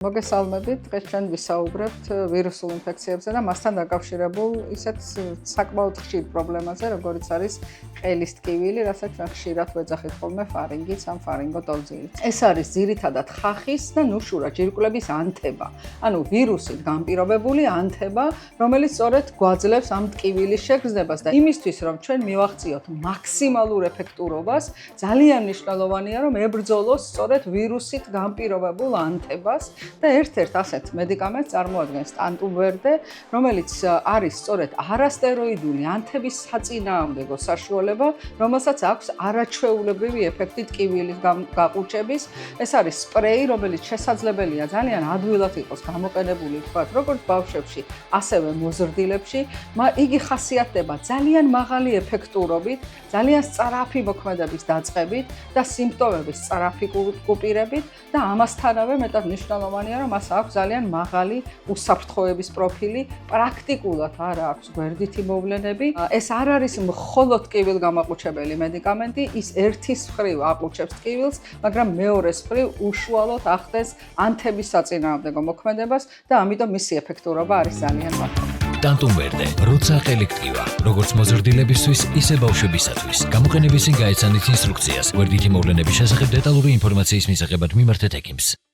მოგესალმებით, დღეს ჩვენ ვისაუბრებთ ვირუსულ ინფექციებზე და მასთან დაკავშირებულ ისეთ საკმაოდ ხშირ პრობლემაზე, როგორიც არის ყელის ტკივილი, რასაც ჩვენ ხშირად ვეძახით ხოლმე ფარინგიც ან ფარინგოტონზილიც. ეს არის ძირითადად ხახის და ნუშურა ჯირკვლების ანთება, ანუ ვირუსით განპირობებული ანთება, რომელიც სწორედ გვაძლევს ამ ტკივილის შეგრძნებას და იმისთვის, რომ ჩვენ მივახციოთ მაქსიმალურ ეფექტურობას, ძალიან მნიშვნელოვანია, რომ ებრძოლოს სწორედ ვირუსით განპირობებულ ანთებას. და ერთ-ერთ ასეთ მედიკამენტს წარმოადგენს ტანტუმვერდე, რომელიც არის სწორედ არასტეროიდული ანთების საწინააღმდეგო საშუალება, რომელსაც აქვს არაჩვეულებრივი ეფექტი ტკივილის გაყუჩების. ეს არის სპრეი, რომელიც შესაძლებელია ძალიან ადვილად იყოს გამოყენებული, თქვათ, როგორც ბავშვებში, ასევე მოზრდილებში. იგი ხასიათდება ძალიან მაღალი ეფექტურობით, ძალიან სწრაფი მოქმედების დაწყებით და სიმპტომების სწრაფი კუპირებით და ამასთანავე მეტად მნიშვნელოვანია, რომ მას აქვს ძალიან მაღალი უსაფრთხოების პროფილი, პრაქტიკულად არ აქვს გვერდითი მოვლენები. ეს არ არის მხოლოდ ტკივილგამაყუჩებელი მედიკამენტი, ის ერთის მხრივ აყუჩებს ტკივილს, მაგრამ მეორეს მხრივ უშუალოდ ახდენს ანთების საწინააღმდეგო მოქმედებას და ამიტომ მისი ეფექტურობა არის ძალიან მაღალი. ტანტუმვერდე, როცა ყელი ტკივა, როგორც მოზრდილებისთვის, ისე ბავშვებისათვის. გამოყენების წინ გაეცანით ინსტრუქციას. გვერდითი მოვლენების შესახებ დეტალური ინფორმაციის მისაღებად მიმართეთ ექიმს.